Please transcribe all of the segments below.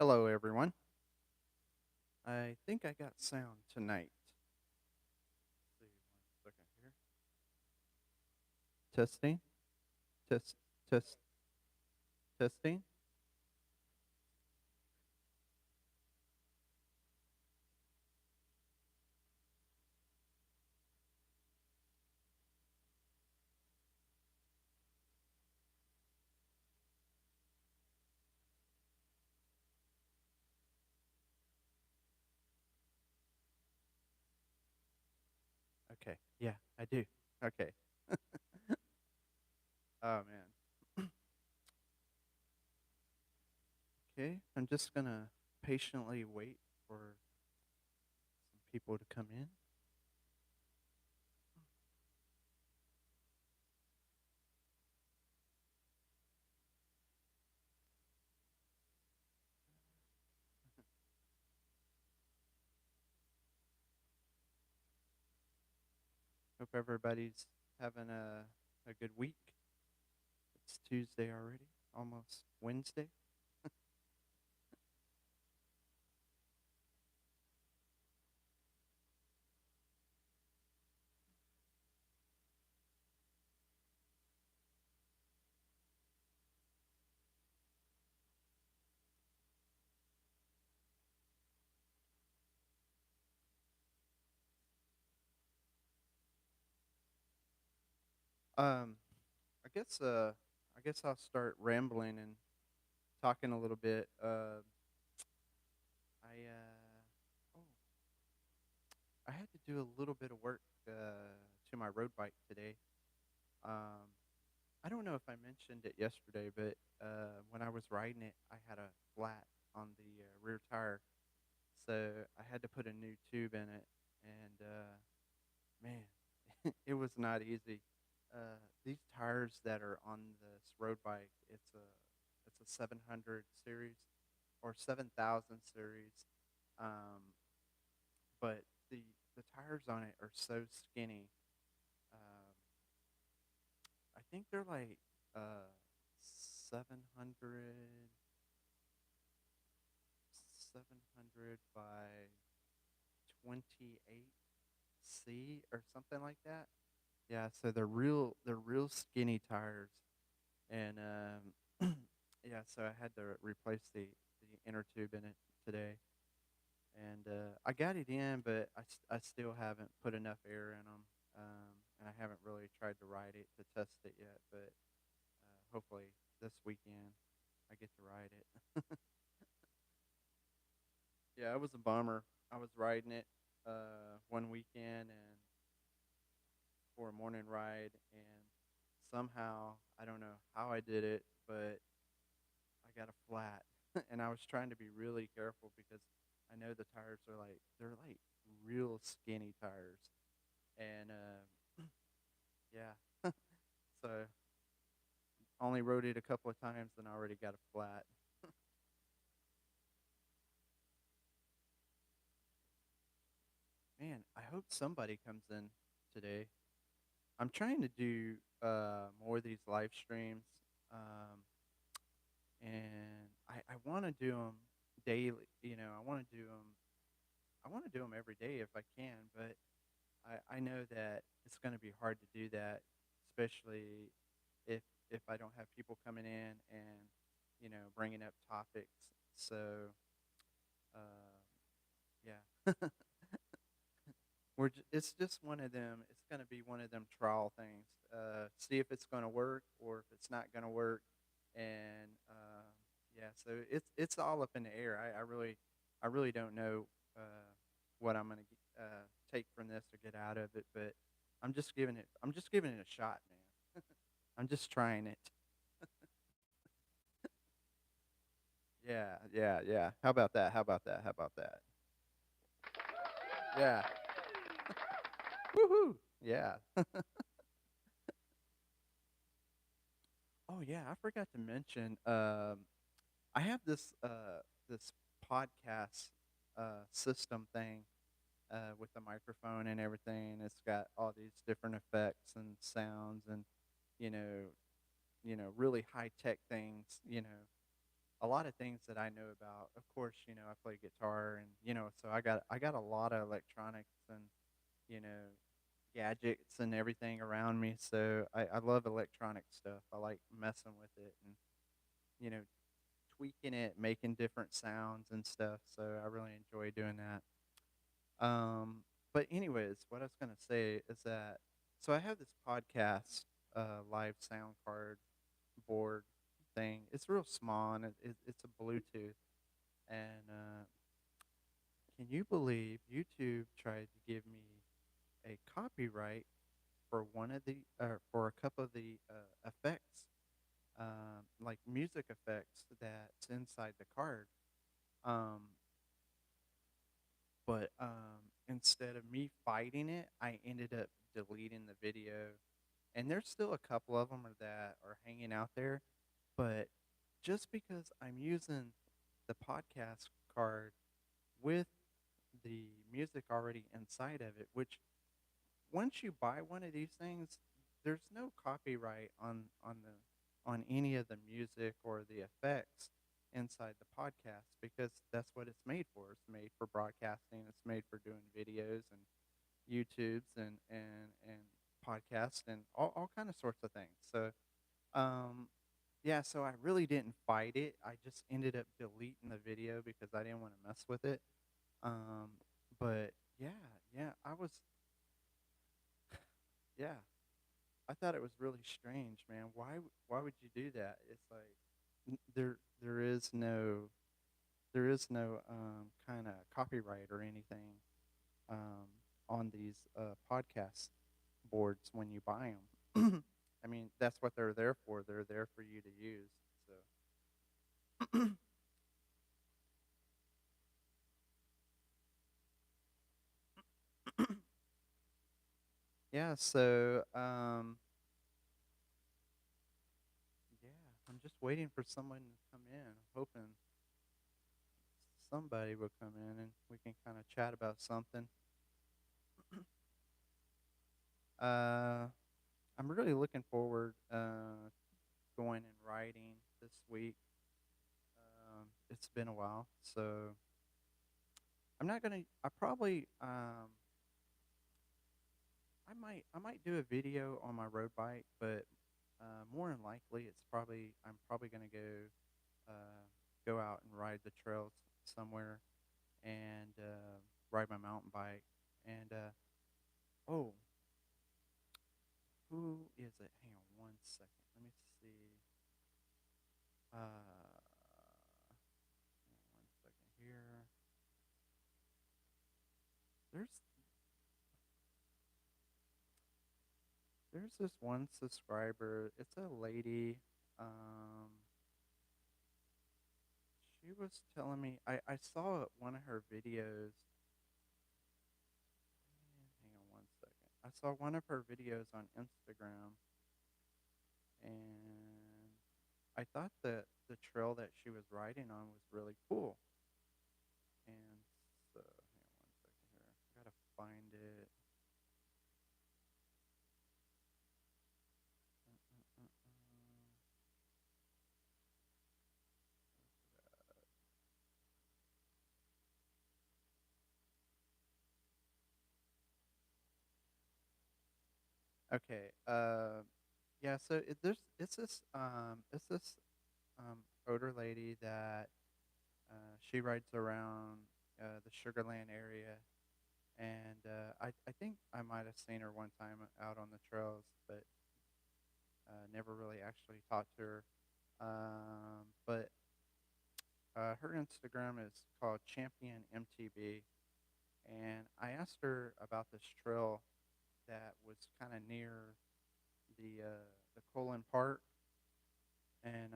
Hello, everyone. I think I got sound tonight. Let's see, 1 second here. Testing, test, test, testing. Okay, yeah, I do. Okay. Oh man. Okay, I'm just gonna patiently wait for some people to come in. Hope everybody's having a good week. It's Tuesday already, almost Wednesday. Um, I guess I'll start rambling and talking a little bit. Oh, I had to do a little bit of work to my road bike today. Um, I don't know if I mentioned it yesterday, but when I was riding it, I had a flat on the rear tire, so I had to put a new tube in it, and man, it was not easy. These tires that are on this road bike, it's a 700 series or 7,000 series, um, but the tires on it are so skinny. Um, I think they're like 700 by 28 C or something like that. Yeah, so they're real skinny tires, and yeah, so I had to replace the inner tube in it today, and I got it in, but I still haven't put enough air in them, and I haven't really tried to ride it to test it yet, but hopefully this weekend I get to ride it. Yeah, it was a bummer. I was riding it one weekend and for a morning ride, and somehow I don't know how I did it, but I got a flat, and I was trying to be really careful because I know the tires are they're like real skinny tires, and yeah, so only rode it a couple of times and I already got a flat. Man, I hope somebody comes in today. I'm trying to do more of these live streams, um, and I want to do them daily. I want to do them. I want to do them every day if I can, but I know that it's going to be hard to do that, especially if if I don't have people coming in and bringing up topics. So yeah, it's just one of them. It's going to be one of them trial things. See if it's going to work or if it's not going to work, and yeah, so it's all up in the air. I really don't know what I'm going to take from this or get out of it, but I'm just giving it a shot, man. I'm just trying it. Yeah, yeah, yeah. How about that? How about that? How about that? Yeah. Woohoo! Yeah. Oh yeah, I forgot to mention. I have this podcast system thing with the microphone and everything. It's got all these different effects and sounds and you know really high tech things. a lot of things that I know about. Of course, I play guitar, and so I got a lot of electronics and you know gadgets and everything around me. So I love electronic stuff. I like messing with it and you know tweaking it, making different sounds and stuff. So I really enjoy doing that. But anyways, what I was gonna say is that so I have this podcast live sound card board thing. It's real small and it's a Bluetooth. And can you believe YouTube tried to give me a copyright for one of the for a couple of the effects, like music effects that's inside the card. Um, but instead of me fighting it, I ended up deleting the video. And there's still a couple of them that are hanging out there, but just because I'm using the podcast card with the music already inside of it, which once you buy one of these things, there's no copyright on any of the music or the effects inside the podcast because that's what it's made for. It's made for broadcasting. It's made for doing videos and YouTubes and podcasts and all kind of sorts of things. So um, yeah, so I really didn't fight it. I just ended up deleting the video because I didn't want to mess with it. Um, but yeah, yeah, yeah, I thought it was really strange, man. Why would you do that? It's like there is no kind of copyright or anything um, on these podcast boards when you buy them. I mean, that's what they're there for. They're there for you to use. So yeah, yeah, I'm just waiting for someone to come in. I'm hoping somebody will come in and we can kind of chat about something. Uh, I'm really looking forward going and riding this week. It's been a while, so I'm not gonna. I might do a video on my road bike, but more than likely, I'm probably gonna go out and ride the trails somewhere and ride my mountain bike. And oh, who is it? Hang on one second. Let me see. Hang on one second here. There's there's this one subscriber. It's a lady. Um, she was telling me I saw one of her videos. Hang on one second. I saw one of her videos on Instagram, and I thought that the trail that she was riding on was really cool. And so, hang on one second here. I gotta find it. Uh, uh, Okay. Yeah. So it's this older lady that she rides around the Sugarland area, and I think I might have seen her one time out on the trails, but never really actually talked to her. But her Instagram is called Champion MTB, and I asked her about this trail that was kind of near the Colon Park, and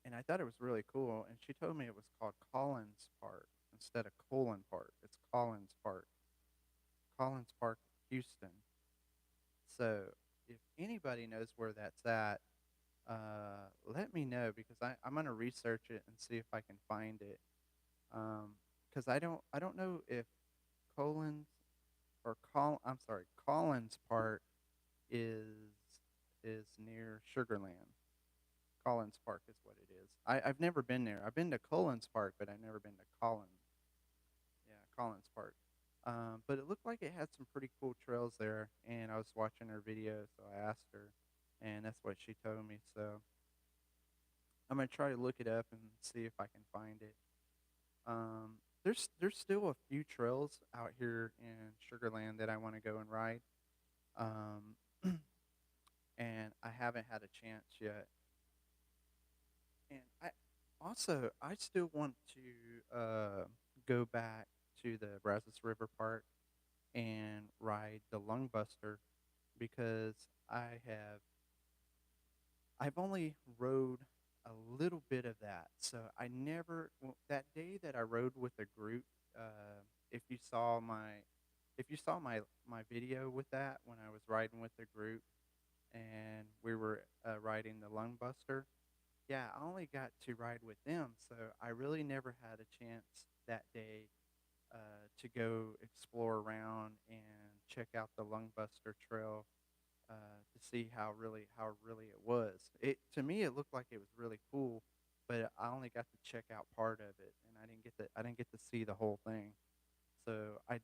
and I thought it was really cool. And she told me it was called Collins Park instead of Colon Park. It's Collins Park, Houston. So if anybody knows where that's at, let me know because I'm gonna research it and see if I can find it. Because I don't know if Collins I'm sorry, Collins Park is is near Sugarland. Collins Park is what it is. I've never been there. I've been to Collins Park, but I've never been to Collins. Yeah, Collins Park. But it looked like it had some pretty cool trails there, and I was watching her video, so I asked her, and that's what she told me. So I'm gonna try to look it up and see if I can find it. There's still a few trails out here in Sugarland that I want to go and ride, um, and I haven't had a chance yet. And I still want to go back to the Brazos River Park and ride the Lung Buster because I have I've only rode a little bit of that. So I never that day that I rode with a group. If you saw my if you saw my video with that when I was riding with the group and we were riding the Lung Buster, yeah, I only got to ride with them, so I really never had a chance that day to go explore around and check out the Lungbuster Trail to see how really it was. It to me it looked like it was really cool, but I only got to check out part of it, and I didn't get to see the whole thing. So I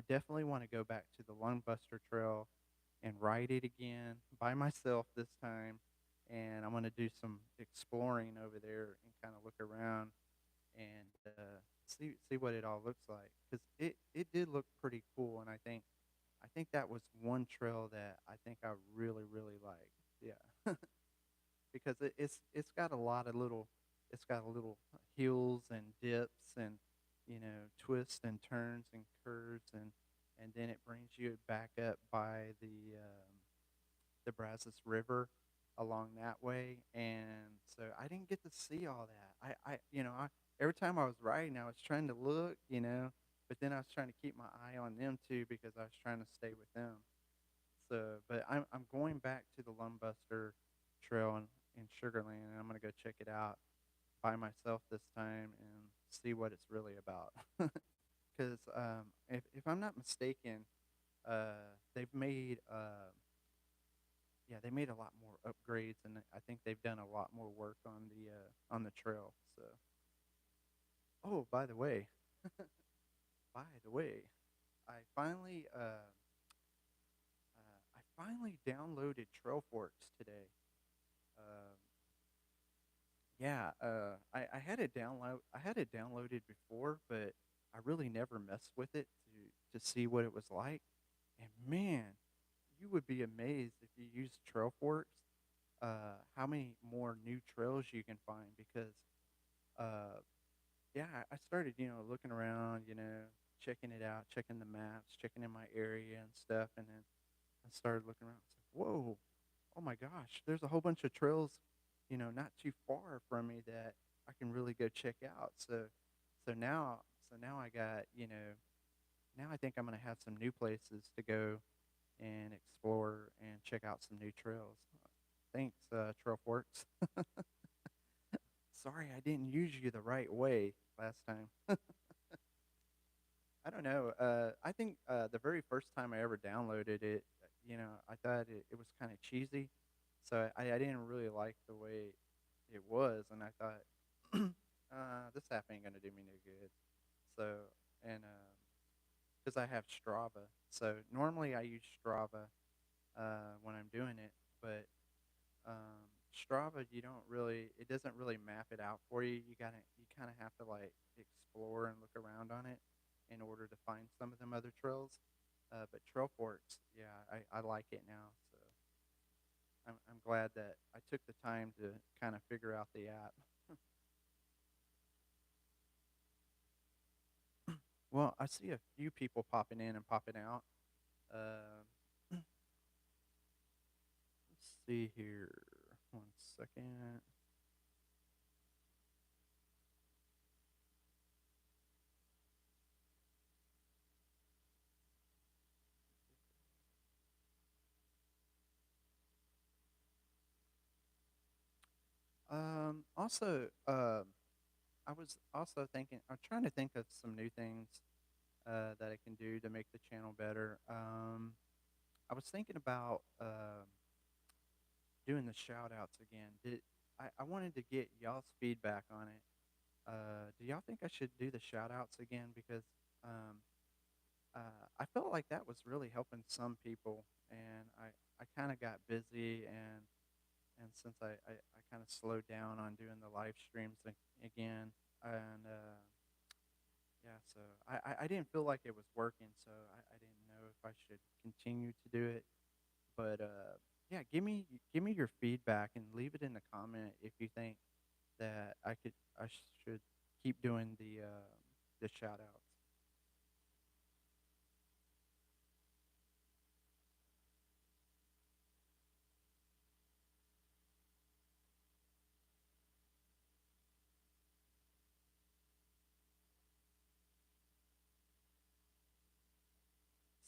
definitely want to go back to the Lungbuster Trail and ride it again by myself this time. And I'm gonna do some exploring over there and kind of look around and see what it all looks like because it did look pretty cool. And I think that was one trail that I think I really liked. Yeah, because it's got a lot of little it's got a little hills and dips and twists and turns and curves and then it brings you back up by the Brazos River along that way, and so I didn't get to see all that. Every time I was riding, I was trying to look, but then I was trying to keep my eye on them too because I was trying to stay with them. So, but I'm going back to the Lumbuster Trail in Sugarland, and I'm gonna go check it out by myself this time and see what it's really about. Because if I'm not mistaken, they've made yeah, they made a lot more upgrades, and I think they've done a lot more work on the trail. So, oh, by the way, I finally downloaded Trailforks today. Um, yeah, I had it downloaded before, but I really never messed with it to see what it was like. And man, you would be amazed if you use Trailforks, how many more new trails you can find because uh, yeah, I started, looking around, checking it out, checking the maps, checking in my area and stuff, and then I started looking around. It's like, whoa, oh my gosh, there's a whole bunch of trails, not too far from me that I can really go check out. So now, so now I got, now I think I'm gonna have some new places to go and explore and check out some new trails. Thanks, Trailforks. Sorry, I didn't use you the right way last time. I don't know. I think the very first time I ever downloaded it, I thought it was kind of cheesy, so I didn't really like the way it was, and I thought, this app ain't gonna do me no good. So, and because I have Strava, so normally I use Strava when I'm doing it, but Strava, it doesn't really map it out for you. You kind of have to like explore and look around on it in order to find some of them other trails. But Trailforks, yeah, I like it now. So I'm glad that I took the time to kind of figure out the app. Well, I see a few people popping in and popping out. Let's see here. One second. Also, I was also thinking, I'm trying to think of some new things that I can do to make the channel better. I was thinking about doing the shout outs again. I wanted to get y'all's feedback on it. Do y'all think I should do the shout outs again? Because um, I felt like that was really helping some people, and I kind of got busy, and since I kind of slowed down on doing the live streams again, and yeah, so I didn't feel like it was working, so I didn't know if I should continue to do it. But yeah, give me your feedback and leave it in the comment if you think that I should keep doing the shout outs.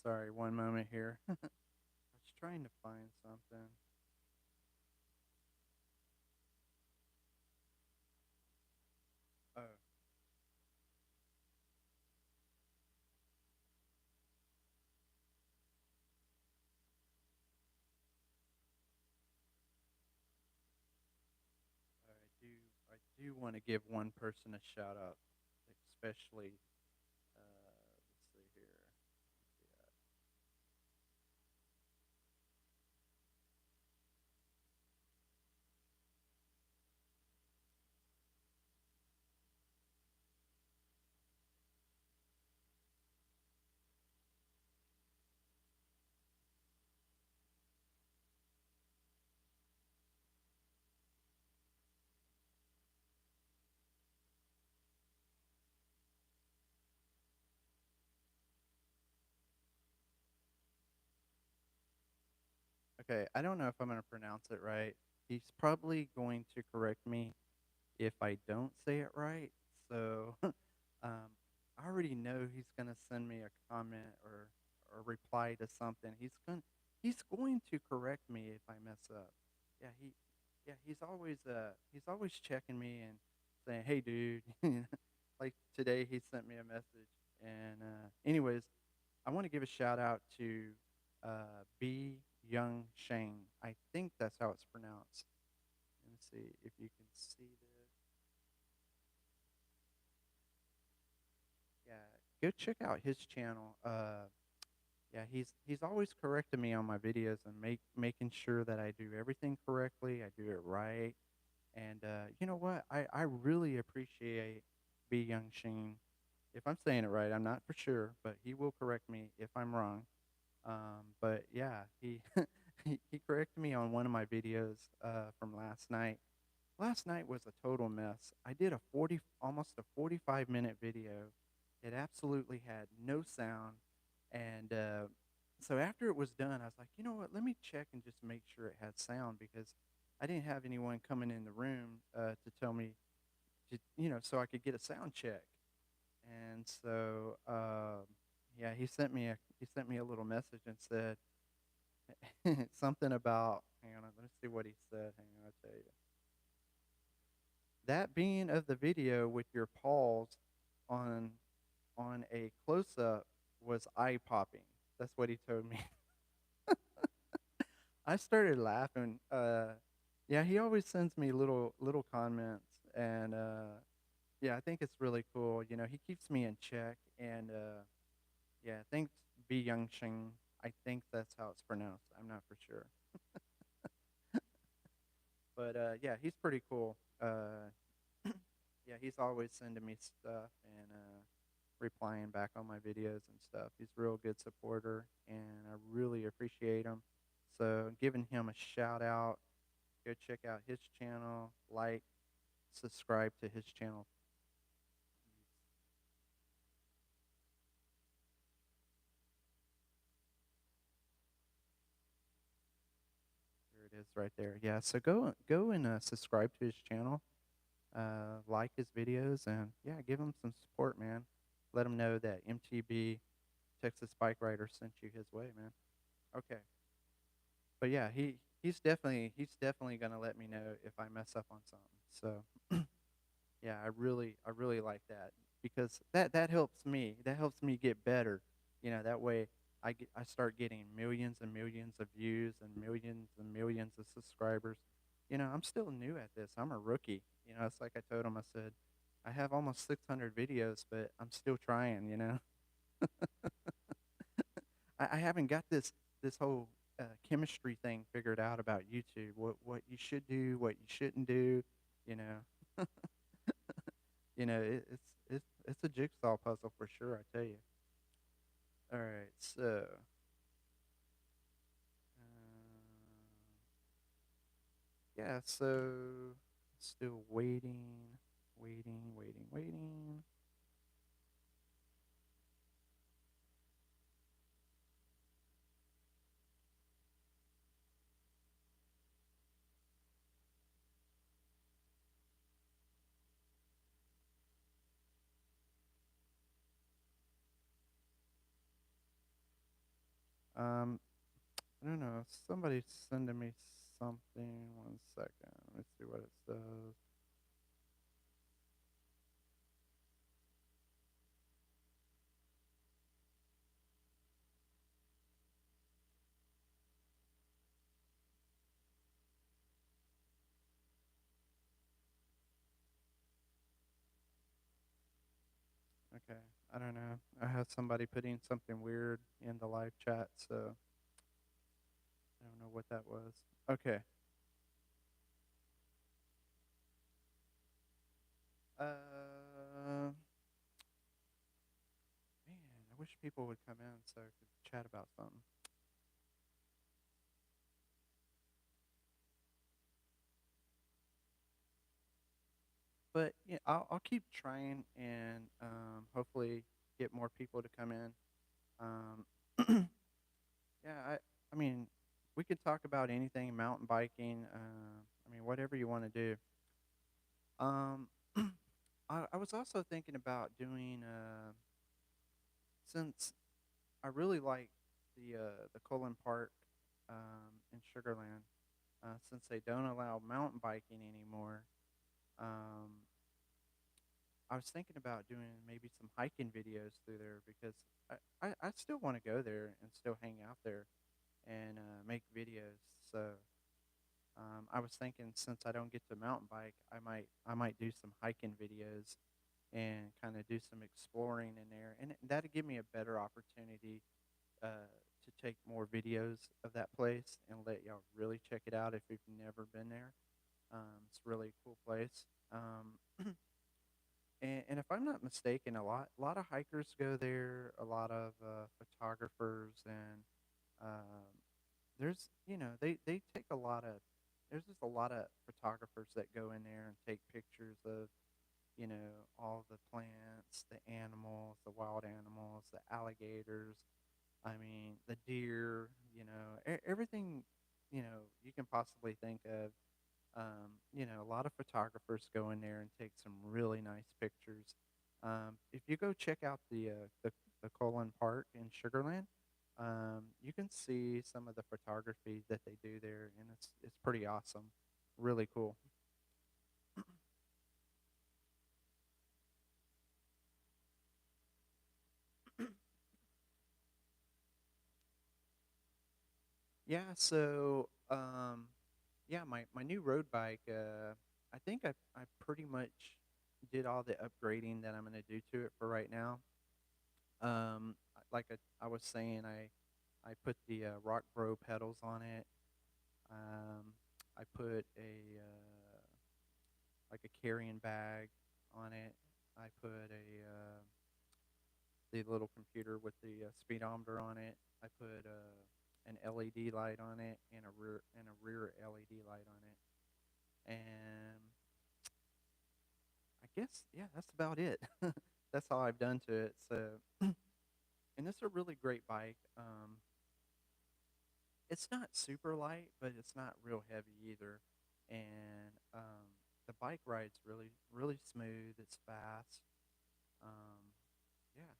Sorry, one moment here. I was trying to find something. Oh, I do want to give one person a shout out, especially. Let's see here. Okay, I don't know if I'm going to pronounce it right. He's probably going to correct me if I don't say it right. So I already know he's going to send me a comment or reply to something. He's going to correct me if I mess up. Yeah, he's always checking me and saying, "Hey, dude." Like today, he sent me a message. And anyways, I want to give a shout out to B Young Shane. I think that's how it's pronounced. Let me see if you can see this. Yeah, go check out his channel. Yeah, he's always correcting me on my videos and making sure that I do everything correctly. I do it right. And you know what? I really appreciate B Young Sheen. If I'm saying it right, I'm not for sure, but he will correct me if I'm wrong. But yeah, he he corrected me on one of my videos from last night. Last night was a total mess. I did almost a 45-minute video. It absolutely had no sound, and so after it was done, I was like, you know what? Let me check and just make sure it had sound because I didn't have anyone coming in the room to tell me so I could get a sound check. And so yeah, he sent me a little message and said something about, hang on, let me see what he said. Hang on, I'll tell you. That being of the video with your pause on on a close up was eye popping. That's what he told me. I started laughing. Yeah, he always sends me little comments, and yeah, I think it's really cool. He keeps me in check, and yeah, thanks, B Young Shing. I think that's how it's pronounced. I'm not for sure. But yeah, he's pretty cool. Yeah, he's always sending me stuff and replying back on my videos and stuff. He's a real good supporter, and I really appreciate him. So, giving him a shout out. Go check out his channel, like, subscribe to his channel. There it is, right there. Yeah, so go and subscribe to his channel, like his videos, and yeah, give him some support, man. Let him know that MTB Texas Bike Rider sent you his way, man. Okay, but yeah, he's definitely gonna let me know if I mess up on something. So yeah, I really like that because that helps me. That helps me get better. That way I start getting millions and millions of views and millions of subscribers. I'm still new at this. I'm a rookie. It's like I told him. I said, I have almost 600 videos, but I'm still trying. I haven't got this whole chemistry thing figured out about YouTube. What you should do, what you shouldn't do. You know, it's a jigsaw puzzle for sure. I tell you. All right, so yeah, so still waiting. Um, I don't know. Somebody's sending me something. 1 second. Let me see what it says. Okay. I don't know. I had somebody putting something weird in the live chat, so I don't know what that was. Okay. Man, I wish people would come in so I could chat about something. But yeah, I'll keep trying and hopefully get more people to come in. Um, yeah, I mean, we could talk about anything, mountain biking. I mean, whatever you want to do. Um, I was also thinking about doing since I really like the Cullen Park in Sugarland. Since they don't allow mountain biking anymore, um, I was thinking about doing maybe some hiking videos through there because I still want to go there and still hang out there and make videos. So I was thinking since I don't get to mountain bike, I might do some hiking videos and kind of do some exploring in there, and that'd give me a better opportunity to take more videos of that place and let y'all really check it out if you've never been there. It's a really cool place. And if I'm not mistaken, a lot of hikers go there, a lot of photographers, and um, they take a lot of there's just a lot of photographers that go in there and take pictures of all the plants, the animals, the wild animals, the alligators. I mean, the deer. Everything you can possibly think of. A lot of photographers go in there and take some really nice pictures. If you go check out the Colin Park in Sugarland, you can see some of the photography that they do there, and it's pretty awesome, really cool. Yeah, so yeah, my new road bike. I think I pretty much did all the upgrading that I'm gonna do to it for right now. Like I was saying, I put the Rock Bro pedals on it. Um, I put a like a carrying bag on it. I put the little computer with the speedometer on it. I put an LED light on it and a rear LED light on it. And I guess yeah, that's about it. That's all I've done to it. So, and it's a really great bike. It's not super light, but it's not real heavy either. And the bike ride's really smooth. It's fast. Um, yeah,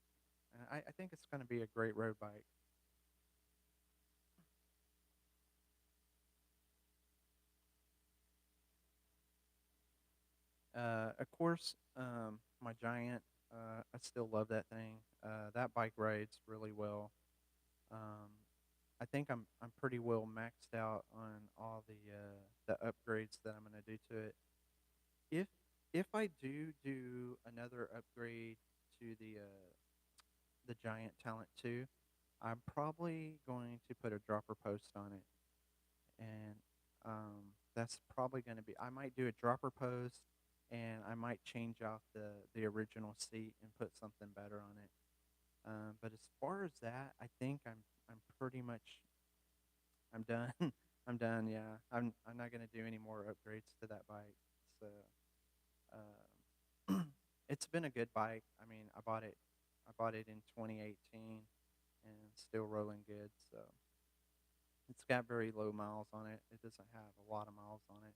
and I think it's going to be a great road bike. Of course, my Giant. I still love that thing. That bike rides really well. Um, I'm pretty well maxed out on all the upgrades that I'm gonna do to it. If if I do another upgrade to the Giant Talent 2, I'm probably going to put a dropper post on it, and that's probably going to be. I might do a dropper post, and I might change out the original seat and put something better on it. But as far as that, I think I'm pretty much I'm done. I'm done. Yeah, I'm not going to do any more upgrades to that bike. So it's been a good bike. I mean, I bought it in 2018, and it's still rolling good. So it's got very low miles on it. It doesn't have a lot of miles on it,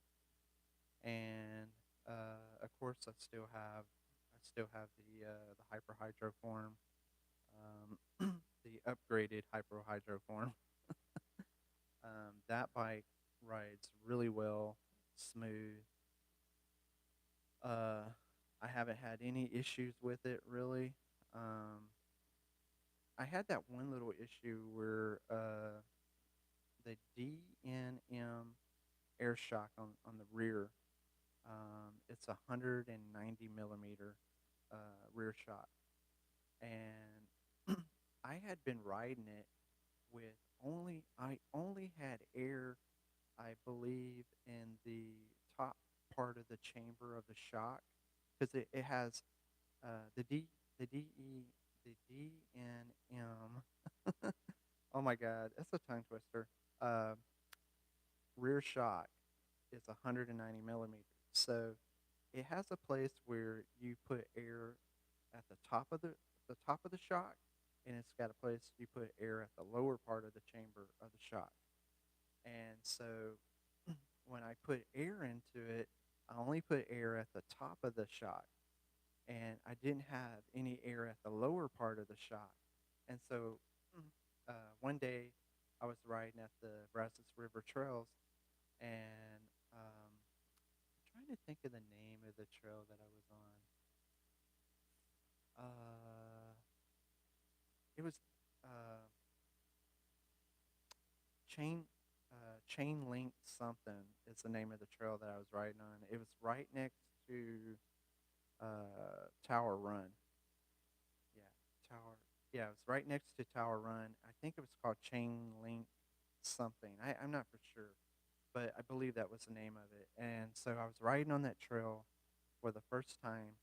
and of course, I still have the hyper hydro form, the upgraded hyper hydro form. That bike rides really well, smooth. Uh, I haven't had any issues with it really. Um, I had that one little issue where the DNM air shock on the rear, it's a 190 millimeter rear shock, and I had been riding it with I only had air, I believe, in the top part of the chamber of the shock, because it has the the DE the DNM. Oh my God, that's a tongue twister. Uh, Rear shock is 190 millimeters, so it has a place where you put air at the top of the shock, and it's got a place you put air at the lower part of the chamber of the shock. And so when I put air into it, I only put air at the top of the shock, and I didn't have any air at the lower part of the shock. And so one day I was riding at the Brazos River Trails, and I'm trying to think of the name of the trail that I was on. It was uh, chain chain link something is the name of the trail that I was riding on. It was right next to Tower Run. Yeah, Tower. Yeah, it was right next to Tower Run. I think it was called Chain Link something. I'm not for sure, but I believe that was the name of it. And so I was riding on that trail for the first time,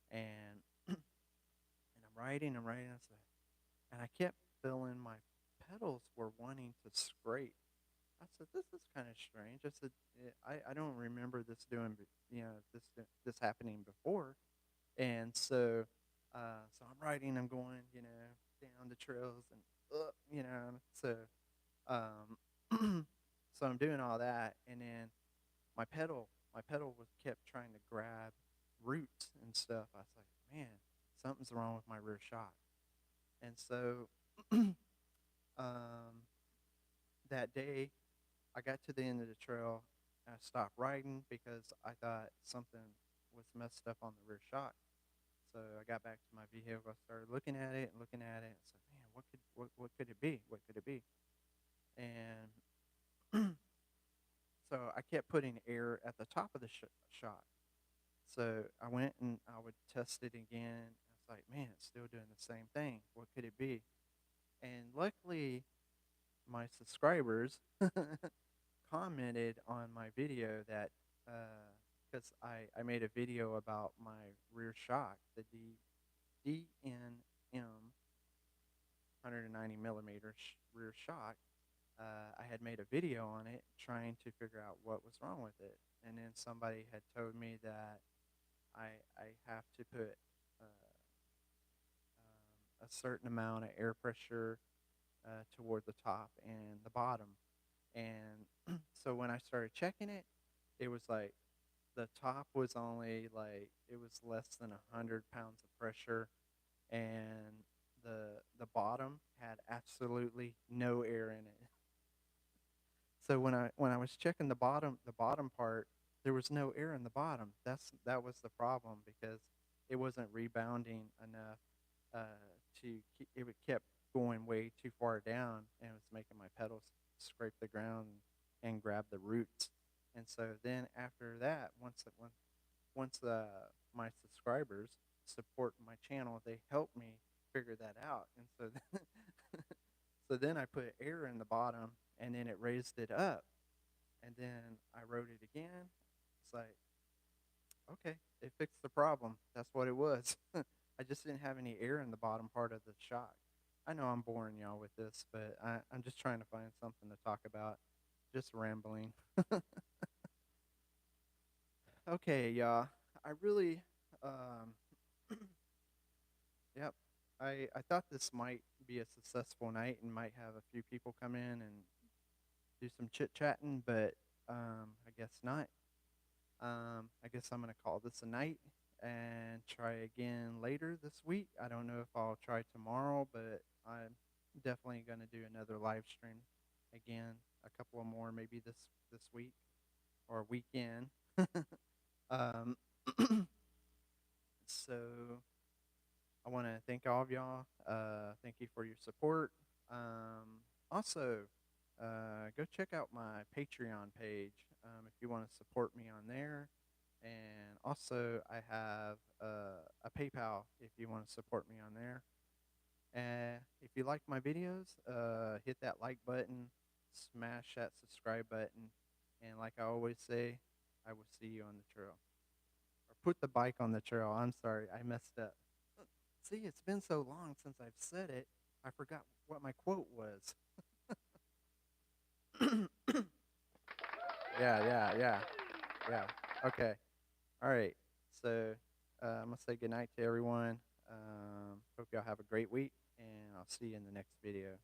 and and I'm riding. I said, and I kept feeling my pedals were wanting to scrape. I said, "This is kind of strange." I said, I don't remember this this happening before." And so, so I'm riding, I'm going, down the trails and up, so, so I'm doing all that, and then my pedal was kept trying to grab roots and stuff. I was like, man, something's wrong with my rear shock. And so, um, that day, I got to the end of the trail. And I stopped riding because I thought something was messed up on the rear shock. So I got back to my vehicle. I started looking at it and looking at it. And said, "Man, what could it be? What could it be?" And so I kept putting air at the top of the shock. So I went and I would test it again. I was like, "Man, it's still doing the same thing. What could it be?" And luckily, my subscribers commented on my video that because I made a video about my rear shock, the DNM 190 millimeter rear shock. I had made a video on it trying to figure out what was wrong with it, and then somebody had told me that I have to put a certain amount of air pressure toward the top and the bottom. And so when I started checking it, it was like the top was only like it was less than 100 pounds of pressure, and the bottom had absolutely no air in it. So when I was checking the bottom part, there was no air in the bottom. That was the problem because it wasn't rebounding enough to keep, it would kept going way too far down, and it was making my pedals scrape the ground and grab the roots. And so then after that, once my subscribers support my channel, they help me figure that out. And so so then I put air in the bottom, and then it raised it up, and then I wrote it again. It's like, okay, it fixed the problem. That's what it was. I just didn't have any air in the bottom part of the shock. I know I'm boring y'all with this, but I'm just trying to find something to talk about. Just rambling. Okay, y'all. I really, um, yep. I thought this might be a successful night and might have a few people come in and do some chit chatting, but I guess not. I guess I'm gonna call this a night and try again later this week. I don't know if I'll try tomorrow, but I'm definitely gonna do another live stream again. A couple of more maybe this week or weekend. um, so I want to thank all of y'all. Thank you for your support. Also, go check out my Patreon page if you want to support me on there. And also, I have a PayPal if you want to support me on there. And if you like my videos, hit that like button, smash that subscribe button, and like I always say, I will see you on the trail. Or put the bike on the trail. I'm sorry, I messed up. See, it's been so long since I've said it, I forgot what my quote was. Yeah. Yeah. Okay. All right. So I'm going to say goodnight to everyone. Hope y'all have a great week, and I'll see you in the next video.